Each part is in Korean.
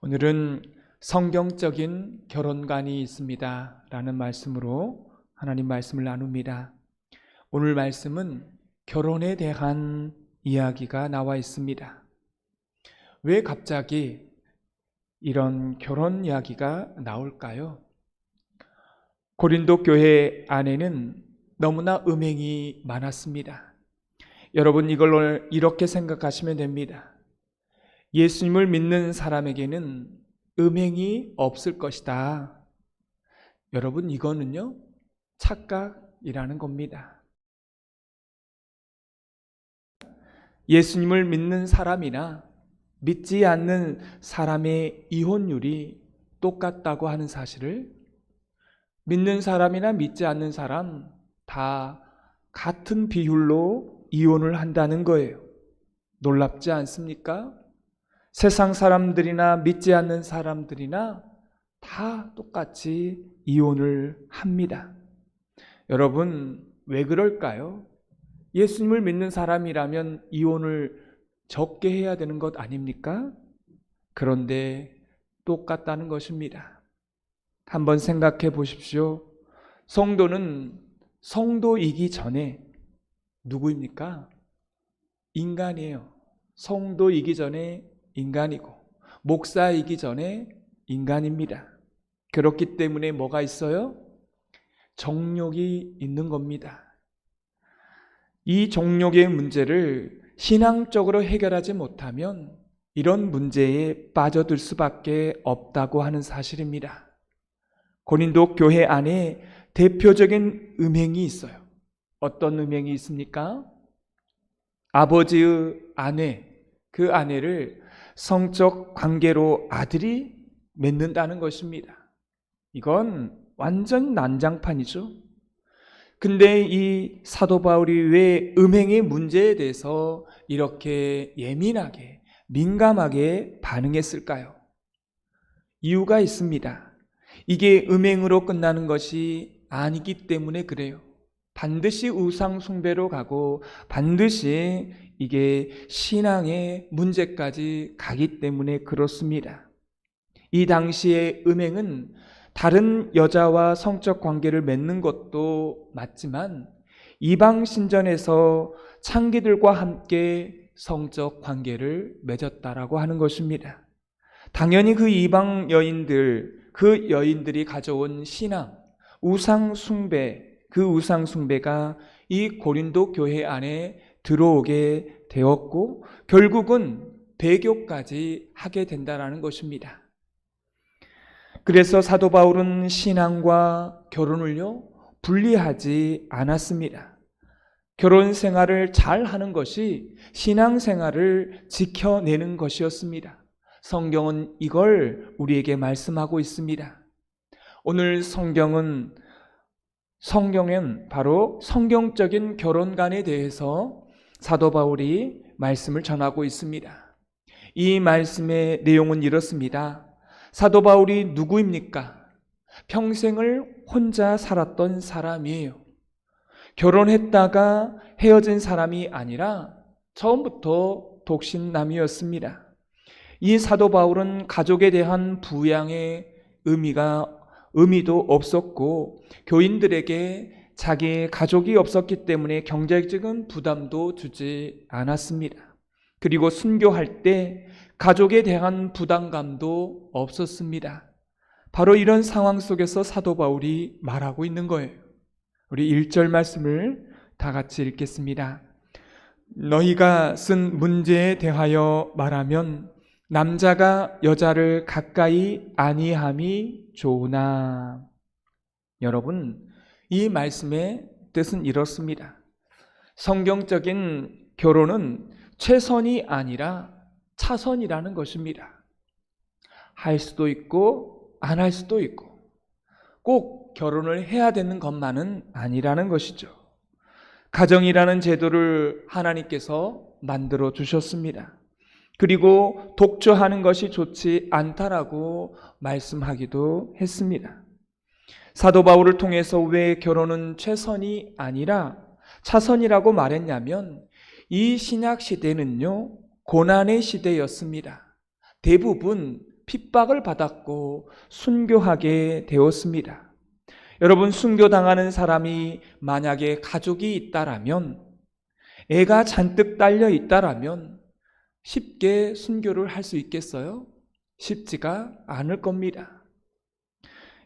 오늘은 성경적인 결혼관이 있습니다 라는 말씀으로 하나님 말씀을 나눕니다. 오늘 말씀은 결혼에 대한 이야기가 나와 있습니다. 왜 갑자기 이런 결혼 이야기가 나올까요? 고린도 교회 안에는 너무나 음행이 많았습니다. 여러분, 이걸 이렇게 생각하시면 됩니다. 예수님을 믿는 사람에게는 음행이 없을 것이다. 여러분, 이거는요, 착각이라는 겁니다. 예수님을 믿는 사람이나 믿지 않는 사람의 이혼율이 똑같다고 하는 사실을 믿는 사람이나 믿지 않는 사람 다 같은 비율로 이혼을 한다는 거예요. 놀랍지 않습니까? 세상 사람들이나 믿지 않는 사람들이나 다 똑같이 이혼을 합니다. 여러분, 왜 그럴까요? 예수님을 믿는 사람이라면 이혼을 적게 해야 되는 것 아닙니까? 그런데 똑같다는 것입니다. 한번 생각해 보십시오. 성도는 성도이기 전에 누구입니까? 인간이에요. 성도이기 전에 인간이고 목사이기 전에 인간입니다. 그렇기 때문에 뭐가 있어요? 정욕이 있는 겁니다. 이 정욕의 문제를 신앙적으로 해결하지 못하면 이런 문제에 빠져들 수밖에 없다고 하는 사실입니다. 고린도 교회 안에 대표적인 음행이 있어요. 어떤 음행이 있습니까? 아버지의 아내, 그 아내를 성적 관계로 아들이 맺는다는 것입니다. 이건 완전 난장판이죠. 근데 이 사도 바울이 왜 음행의 문제에 대해서 이렇게 예민하게, 민감하게 반응했을까요? 이유가 있습니다. 이게 음행으로 끝나는 것이 아니기 때문에 그래요. 반드시 우상 숭배로 가고 반드시 이게 신앙의 문제까지 가기 때문에 그렇습니다. 이 당시의 음행은 다른 여자와 성적 관계를 맺는 것도 맞지만 이방 신전에서 창기들과 함께 성적 관계를 맺었다라고 하는 것입니다. 당연히 그 이방 여인들, 그 여인들이 가져온 신앙, 우상 숭배, 그 우상 숭배가 이 고린도 교회 안에 들어오게 되었고 결국은 배교까지 하게 된다라는 것입니다. 그래서 사도 바울은 신앙과 결혼을요 분리하지 않았습니다. 결혼 생활을 잘 하는 것이 신앙 생활을 지켜내는 것이었습니다. 성경은 이걸 우리에게 말씀하고 있습니다. 오늘 성경은 바로 성경적인 결혼관에 대해서 사도 바울이 말씀을 전하고 있습니다. 이 말씀의 내용은 이렇습니다. 사도 바울이 누구입니까? 평생을 혼자 살았던 사람이에요. 결혼했다가 헤어진 사람이 아니라 처음부터 독신남이었습니다. 이 사도 바울은 가족에 대한 부양의 의미도 없었고 교인들에게 자기 가족이 없었기 때문에 경제적인 부담도 주지 않았습니다. 그리고 순교할 때 가족에 대한 부담감도 없었습니다. 바로 이런 상황 속에서 사도 바울이 말하고 있는 거예요. 우리 1절 말씀을 다 같이 읽겠습니다. 너희가 쓴 문제에 대하여 말하면 남자가 여자를 가까이 아니함이 좋으나. 여러분, 이 말씀의 뜻은 이렇습니다. 성경적인 결혼은 최선이 아니라 차선이라는 것입니다. 할 수도 있고 안 할 수도 있고 꼭 결혼을 해야 되는 것만은 아니라는 것이죠. 가정이라는 제도를 하나님께서 만들어 주셨습니다. 그리고 독조하는 것이 좋지 않다라고 말씀하기도 했습니다. 사도 바울을 통해서 왜 결혼은 최선이 아니라 차선이라고 말했냐면 이 신약 시대는요 고난의 시대였습니다. 대부분 핍박을 받았고 순교하게 되었습니다. 여러분, 순교당하는 사람이 만약에 가족이 있다라면, 애가 잔뜩 딸려 있다라면 쉽게 순교를 할 수 있겠어요? 쉽지가 않을 겁니다.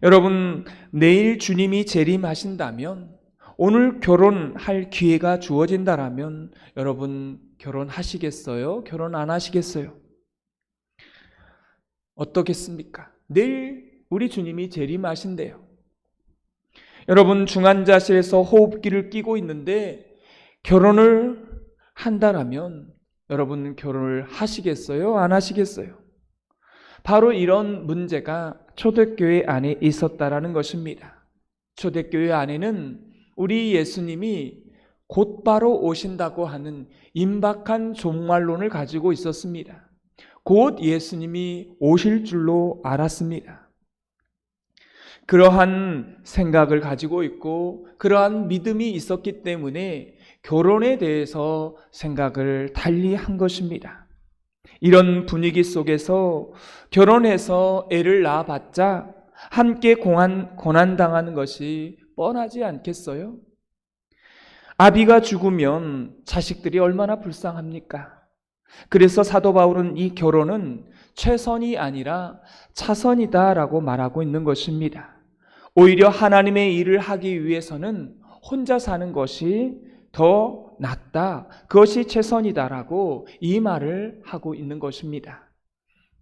여러분, 내일 주님이 재림하신다면, 오늘 결혼할 기회가 주어진다라면 여러분 결혼하시겠어요? 결혼 안 하시겠어요? 어떻겠습니까? 내일 우리 주님이 재림하신대요. 여러분, 중환자실에서 호흡기를 끼고 있는데 결혼을 한다라면 여러분 결혼을 하시겠어요? 안 하시겠어요? 바로 이런 문제가 초대교회 안에 있었다라는 것입니다. 초대교회 안에는 우리 예수님이 곧바로 오신다고 하는 임박한 종말론을 가지고 있었습니다. 곧 예수님이 오실 줄로 알았습니다. 그러한 생각을 가지고 있고 그러한 믿음이 있었기 때문에 결혼에 대해서 생각을 달리 한 것입니다. 이런 분위기 속에서 결혼해서 애를 낳아봤자 함께 고난당하는 것이 뻔하지 않겠어요? 아비가 죽으면 자식들이 얼마나 불쌍합니까? 그래서 사도 바울은 이 결혼은 최선이 아니라 차선이다라고 말하고 있는 것입니다. 오히려 하나님의 일을 하기 위해서는 혼자 사는 것이 더 낫다, 그것이 최선이다라고 이 말을 하고 있는 것입니다.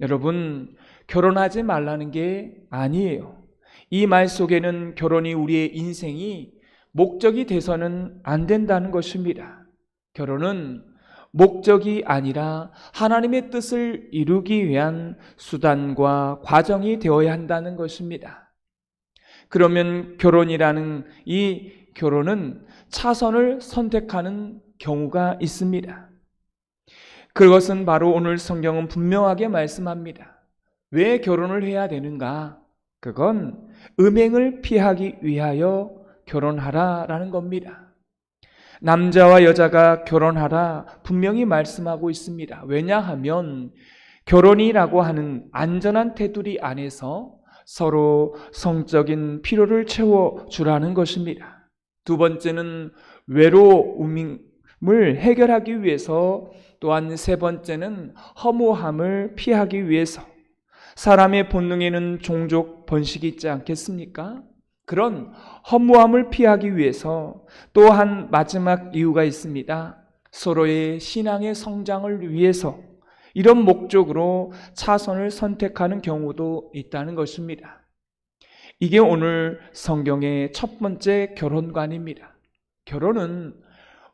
여러분, 결혼하지 말라는 게 아니에요. 이 말 속에는 결혼이 우리의 인생이 목적이 돼서는 안 된다는 것입니다. 결혼은 목적이 아니라 하나님의 뜻을 이루기 위한 수단과 과정이 되어야 한다는 것입니다. 그러면 결혼이라는 이 결혼은 차선을 선택하는 경우가 있습니다. 그것은 바로 오늘 성경은 분명하게 말씀합니다. 왜 결혼을 해야 되는가? 그건 음행을 피하기 위하여 결혼하라라는 겁니다. 남자와 여자가 결혼하라 분명히 말씀하고 있습니다. 왜냐하면 결혼이라고 하는 안전한 테두리 안에서 서로 성적인 필요를 채워주라는 것입니다. 두 번째는 외로움을 해결하기 위해서, 또한 세 번째는 허무함을 피하기 위해서. 사람의 본능에는 종족 번식이 있지 않겠습니까? 그런 허무함을 피하기 위해서 또한 마지막 이유가 있습니다. 서로의 신앙의 성장을 위해서, 이런 목적으로 차선을 선택하는 경우도 있다는 것입니다. 이게 오늘 성경의 첫 번째 결혼관입니다. 결혼은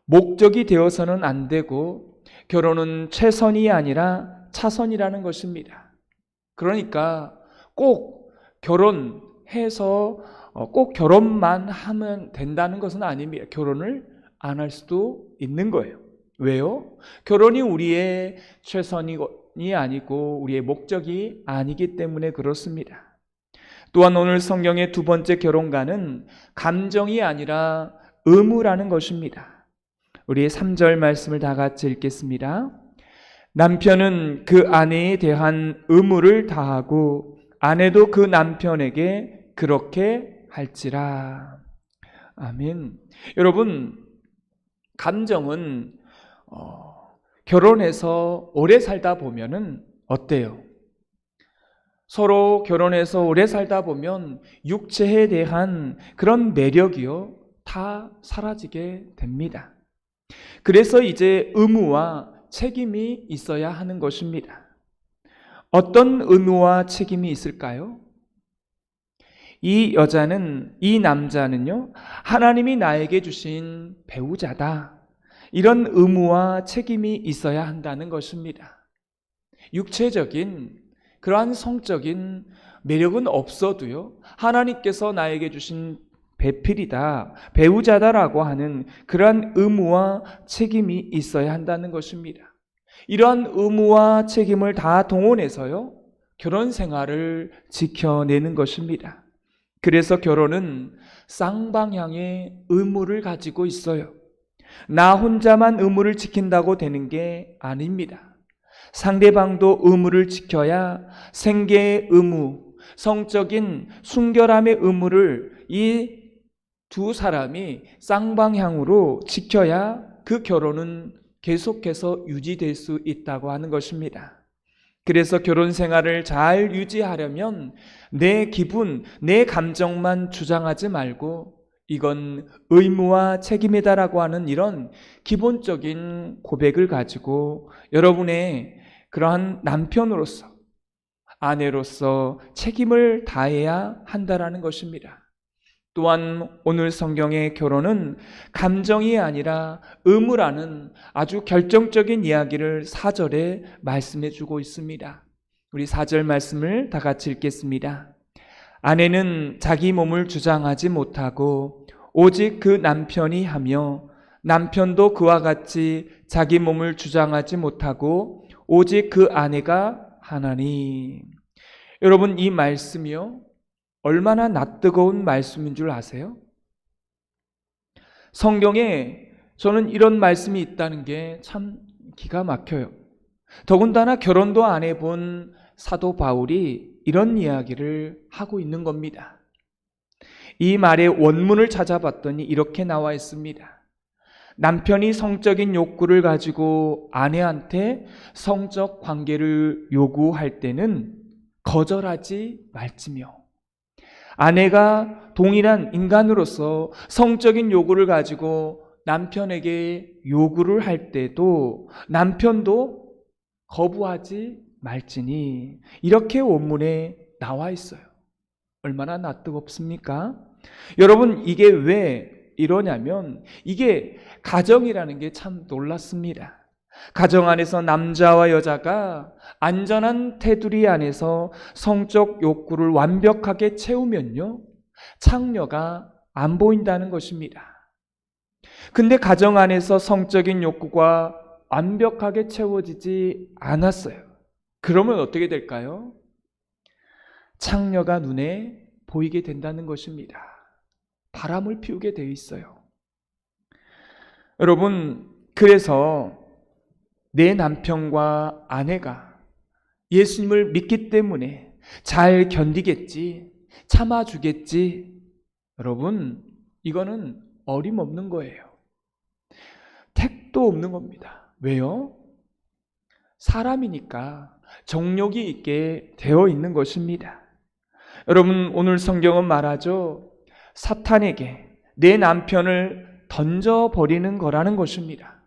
목적이 되어서는 안 되고 결혼은 최선이 아니라 차선이라는 것입니다. 그러니까 꼭 결혼해서 꼭 결혼만 하면 된다는 것은 아닙니다. 결혼을 안 할 수도 있는 거예요. 왜요? 결혼이 우리의 최선이 아니고 우리의 목적이 아니기 때문에 그렇습니다. 또한 오늘 성경의 두 번째 결혼관은 감정이 아니라 의무라는 것입니다. 우리 3절 말씀을 다 같이 읽겠습니다. 남편은 그 아내에 대한 의무를 다하고 아내도 그 남편에게 그렇게 할지라. 아멘. 여러분, 감정은 결혼해서 오래 살다 보면은 어때요? 서로 결혼해서 오래 살다 보면 육체에 대한 그런 매력이요, 다 사라지게 됩니다. 그래서 이제 의무와 책임이 있어야 하는 것입니다. 어떤 의무와 책임이 있을까요? 이 남자는요, 하나님이 나에게 주신 배우자다. 이런 의무와 책임이 있어야 한다는 것입니다. 육체적인 그러한 성적인 매력은 없어도요, 하나님께서 나에게 주신 배필이다, 배우자다라고 하는 그러한 의무와 책임이 있어야 한다는 것입니다. 이러한 의무와 책임을 다 동원해서요, 결혼 생활을 지켜내는 것입니다. 그래서 결혼은 쌍방향의 의무를 가지고 있어요. 나 혼자만 의무를 지킨다고 되는 게 아닙니다. 상대방도 의무를 지켜야 생계의 의무, 성적인 순결함의 의무를 이 두 사람이 쌍방향으로 지켜야 그 결혼은 계속해서 유지될 수 있다고 하는 것입니다. 그래서 결혼 생활을 잘 유지하려면 내 기분, 내 감정만 주장하지 말고 이건 의무와 책임이다라고 하는 이런 기본적인 고백을 가지고 여러분의 그러한 남편으로서, 아내로서 책임을 다해야 한다라는 것입니다. 또한 오늘 성경의 결혼은 감정이 아니라 의무라는 아주 결정적인 이야기를 4절에 말씀해 주고 있습니다. 우리 4절 말씀을 다 같이 읽겠습니다. 아내는 자기 몸을 주장하지 못하고 오직 그 남편이 하며 남편도 그와 같이 자기 몸을 주장하지 못하고 오직 그 아내가 하나니. 여러분, 이 말씀이요, 얼마나 낯뜨거운 말씀인 줄 아세요? 성경에 저는 이런 말씀이 있다는 게 참 기가 막혀요. 더군다나 결혼도 안 해본 사도 바울이 이런 이야기를 하고 있는 겁니다. 이 말의 원문을 찾아봤더니 이렇게 나와 있습니다. 남편이 성적인 욕구를 가지고 아내한테 성적 관계를 요구할 때는 거절하지 말지며, 아내가 동일한 인간으로서 성적인 요구를 가지고 남편에게 요구를 할 때도 남편도 거부하지 말지니, 이렇게 원문에 나와 있어요. 얼마나 낯뜨겁습니까? 여러분, 이게 왜 이러냐면 이게 가정이라는 게 참 놀랍습니다. 가정 안에서 남자와 여자가 안전한 테두리 안에서 성적 욕구를 완벽하게 채우면요, 창녀가 안 보인다는 것입니다. 근데 가정 안에서 성적인 욕구가 완벽하게 채워지지 않았어요. 그러면 어떻게 될까요? 창녀가 눈에 보이게 된다는 것입니다. 바람을 피우게 되어 있어요. 여러분, 그래서 내 남편과 아내가 예수님을 믿기 때문에 잘 견디겠지, 참아주겠지. 여러분, 이거는 어림없는 거예요. 택도 없는 겁니다. 왜요? 사람이니까 정욕이 있게 되어 있는 것입니다. 여러분, 오늘 성경은 말하죠. 사탄에게 내 남편을 던져버리는 거라는 것입니다.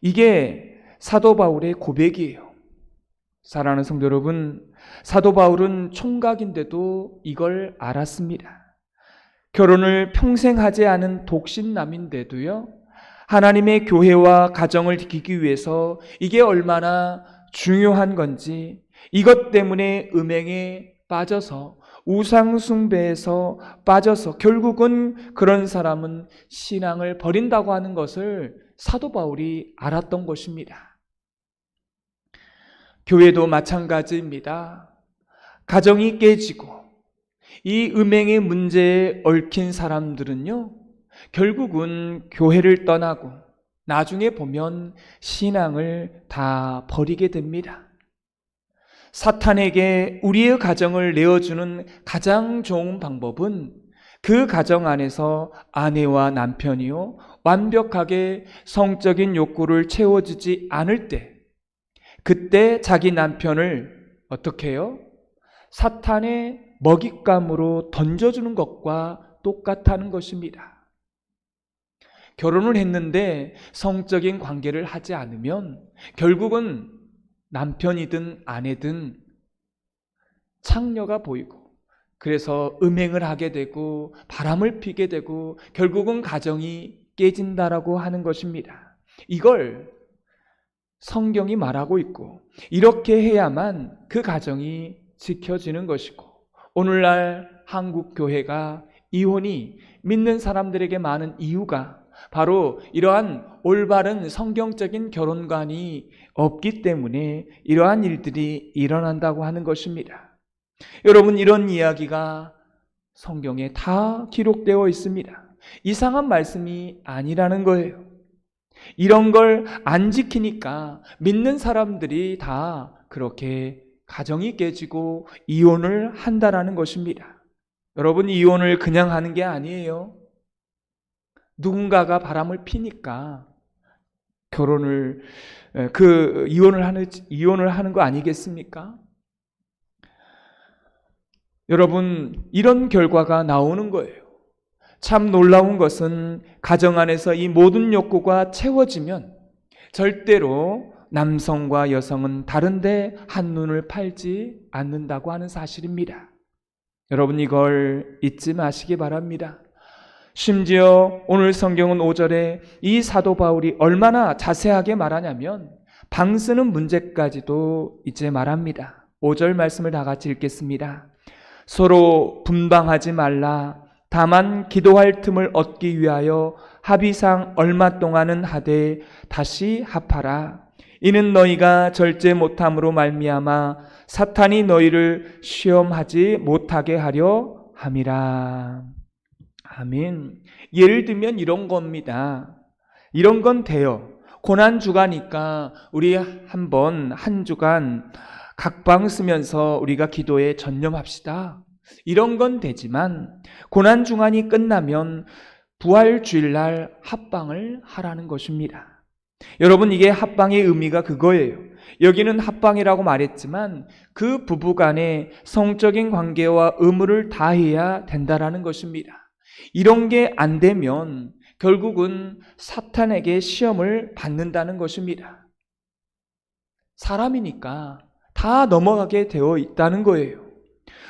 이게 사도 바울의 고백이에요. 사랑하는 성도 여러분, 사도 바울은 총각인데도 이걸 알았습니다. 결혼을 평생 하지 않은 독신남인데도요, 하나님의 교회와 가정을 지키기 위해서 이게 얼마나 중요한 건지, 이것 때문에 음행에 빠져서 우상 숭배에서 빠져서 결국은 그런 사람은 신앙을 버린다고 하는 것을 사도 바울이 알았던 것입니다. 교회도 마찬가지입니다. 가정이 깨지고 이 음행의 문제에 얽힌 사람들은요, 결국은 교회를 떠나고 나중에 보면 신앙을 다 버리게 됩니다. 사탄에게 우리의 가정을 내어주는 가장 좋은 방법은 그 가정 안에서 아내와 남편이요, 완벽하게 성적인 욕구를 채워주지 않을 때, 그때 자기 남편을 어떻게 해요? 사탄의 먹잇감으로 던져주는 것과 똑같다는 것입니다. 결혼을 했는데 성적인 관계를 하지 않으면 결국은 남편이든 아내든 창녀가 보이고, 그래서 음행을 하게 되고 바람을 피게 되고 결국은 가정이 깨진다라고 하는 것입니다. 이걸 성경이 말하고 있고, 이렇게 해야만 그 가정이 지켜지는 것이고, 오늘날 한국 교회가 이혼이 믿는 사람들에게 많은 이유가 바로 이러한 올바른 성경적인 결혼관이 없기 때문에 이러한 일들이 일어난다고 하는 것입니다. 여러분, 이런 이야기가 성경에 다 기록되어 있습니다. 이상한 말씀이 아니라는 거예요. 이런 걸 안 지키니까 믿는 사람들이 다 그렇게 가정이 깨지고 이혼을 한다라는 것입니다. 여러분, 이혼을 그냥 하는 게 아니에요. 누군가가 바람을 피니까 이혼을 하는 거 아니겠습니까? 여러분, 이런 결과가 나오는 거예요. 참 놀라운 것은 가정 안에서 이 모든 욕구가 채워지면 절대로 남성과 여성은 다른데 한눈을 팔지 않는다고 하는 사실입니다. 여러분, 이걸 잊지 마시기 바랍니다. 심지어 오늘 성경은 5절에 이 사도 바울이 얼마나 자세하게 말하냐면 방 쓰는 문제까지도 이제 말합니다. 5절 말씀을 다 같이 읽겠습니다. 서로 분방하지 말라. 다만 기도할 틈을 얻기 위하여 합의상 얼마 동안은 하되 다시 합하라. 이는 너희가 절제 못함으로 말미암아 사탄이 너희를 시험하지 못하게 하려 함이라. 아멘. 예를 들면 이런 겁니다. 이런 건 돼요. 고난주가니까 우리 한 주간 각방 쓰면서 우리가 기도에 전념합시다. 이런 건 되지만 고난주간이 끝나면 부활주일날 합방을 하라는 것입니다. 여러분, 이게 합방의 의미가 그거예요. 여기는 합방이라고 말했지만 그 부부간의 성적인 관계와 의무를 다해야 된다라는 것입니다. 이런 게 안 되면 결국은 사탄에게 시험을 받는다는 것입니다. 사람이니까 다 넘어가게 되어 있다는 거예요.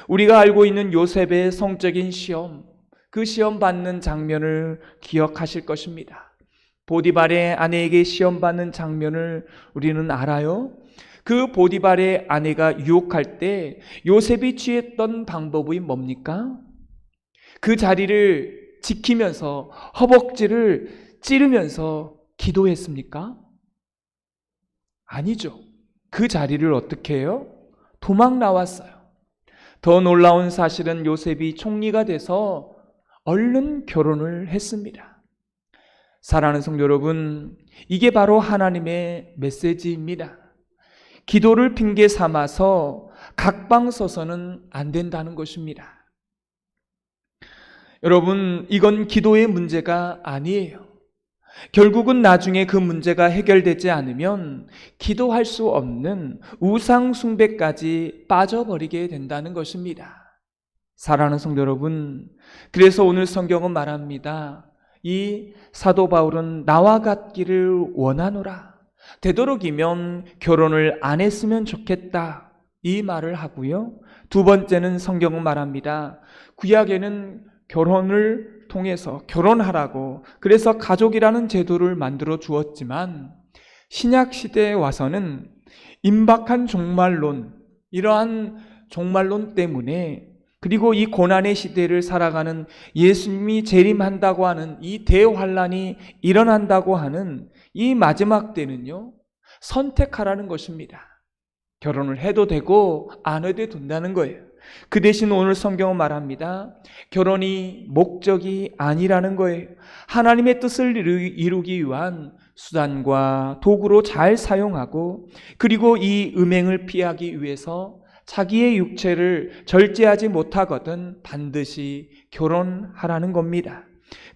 우리가 알고 있는 요셉의 성적인 시험, 그 시험 받는 장면을 기억하실 것입니다. 보디발의 아내에게 시험 받는 장면을 우리는 알아요. 그 보디발의 아내가 유혹할 때 요셉이 취했던 방법이 뭡니까? 그 자리를 지키면서 허벅지를 찌르면서 기도했습니까? 아니죠. 그 자리를 어떻게 해요? 도망 나왔어요. 더 놀라운 사실은 요셉이 총리가 돼서 얼른 결혼을 했습니다. 사랑하는 성도 여러분, 이게 바로 하나님의 메시지입니다. 기도를 핑계 삼아서 각방서서는 안 된다는 것입니다. 여러분, 이건 기도의 문제가 아니에요. 결국은 나중에 그 문제가 해결되지 않으면 기도할 수 없는 우상 숭배까지 빠져버리게 된다는 것입니다. 사랑하는 성도 여러분, 그래서 오늘 성경은 말합니다. 이 사도 바울은 나와 같기를 원하노라. 되도록이면 결혼을 안 했으면 좋겠다. 이 말을 하고요. 두 번째는 성경은 말합니다. 구약에는 결혼을 통해서 결혼하라고, 그래서 가족이라는 제도를 만들어 주었지만 신약 시대에 와서는 임박한 종말론, 이러한 종말론 때문에, 그리고 이 고난의 시대를 살아가는 예수님이 재림한다고 하는 이 대환란이 일어난다고 하는 이 마지막 때는요, 선택하라는 것입니다. 결혼을 해도 되고 안 해도 된다는 거예요. 그 대신 오늘 성경은 말합니다. 결혼이 목적이 아니라는 거예요. 하나님의 뜻을 이루기 위한 수단과 도구로 잘 사용하고, 그리고 이 음행을 피하기 위해서 자기의 육체를 절제하지 못하거든 반드시 결혼하라는 겁니다.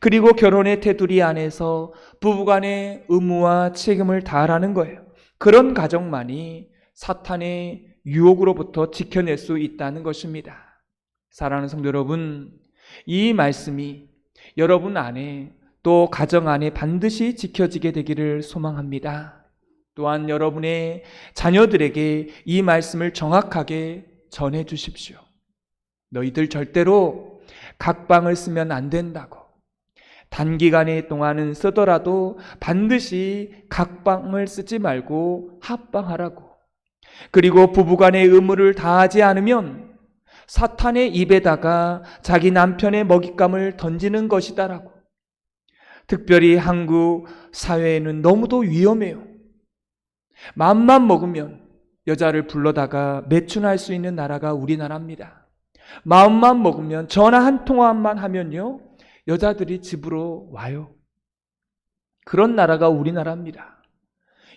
그리고 결혼의 테두리 안에서 부부간의 의무와 책임을 다하라는 거예요. 그런 가정만이 사탄의 유혹으로부터 지켜낼 수 있다는 것입니다. 사랑하는 성도 여러분, 이 말씀이 여러분 안에 또 가정 안에 반드시 지켜지게 되기를 소망합니다. 또한 여러분의 자녀들에게 이 말씀을 정확하게 전해 주십시오. 너희들 절대로 각방을 쓰면 안 된다고. 단기간의 동안은 쓰더라도 반드시 각방을 쓰지 말고 합방하라고. 그리고 부부간의 의무를 다하지 않으면 사탄의 입에다가 자기 남편의 먹잇감을 던지는 것이다라고. 특별히 한국 사회에는 너무도 위험해요. 마음만 먹으면 여자를 불러다가 매춘할 수 있는 나라가 우리나라입니다. 마음만 먹으면 전화 한 통화만 하면요, 여자들이 집으로 와요. 그런 나라가 우리나라입니다.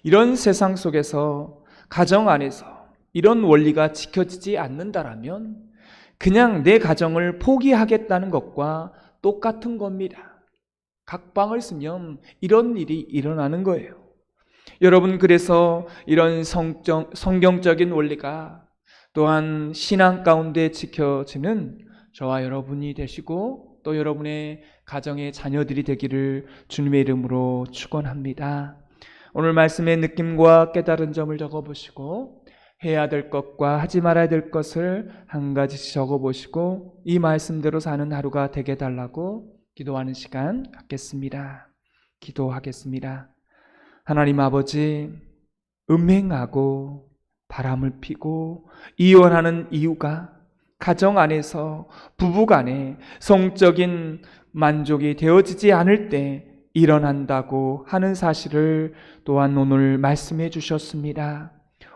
이런 세상 속에서 가정 안에서 이런 원리가 지켜지지 않는다라면 그냥 내 가정을 포기하겠다는 것과 똑같은 겁니다. 각방을 쓰면 이런 일이 일어나는 거예요. 여러분, 그래서 이런 성경적인 원리가 또한 신앙 가운데 지켜지는 저와 여러분이 되시고 또 여러분의 가정의 자녀들이 되기를 주님의 이름으로 축원합니다. 오늘 말씀의 느낌과 깨달은 점을 적어보시고 해야 될 것과 하지 말아야 될 것을 한 가지씩 적어보시고 이 말씀대로 사는 하루가 되게 달라고 기도하는 시간 갖겠습니다. 기도하겠습니다. 하나님 아버지, 음행하고 바람을 피고 이혼하는 이유가 가정 안에서 부부간에 성적인 만족이 되어지지 않을 때 일어난다고 하는 사실을 또한 오늘 말씀해 주셨습니다.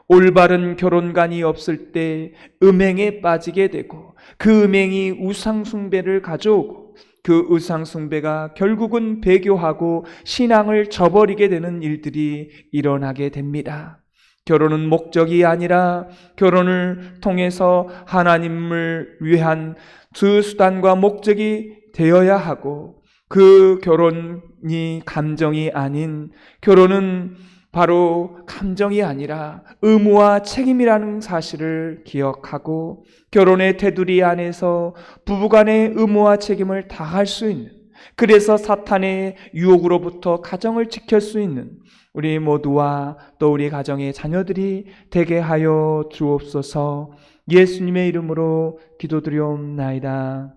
올바른 결혼관이 없을 때 음행에 빠지게 되고 그 음행이 우상숭배를 가져오고 그 우상숭배가 결국은 배교하고 신앙을 저버리게 되는 일들이 일어나게 됩니다. 결혼은 목적이 아니라 결혼을 통해서 하나님을 위한 그 수단과 목적이 되어야 하고 그 결혼이 감정이 아닌 결혼은 바로 감정이 아니라 의무와 책임이라는 사실을 기억하고 결혼의 테두리 안에서 부부간의 의무와 책임을 다할 수 있는, 그래서 사탄의 유혹으로부터 가정을 지킬 수 있는 우리 모두와 또 우리 가정의 자녀들이 되게 하여 주옵소서. 예수님의 이름으로 기도드리옵나이다.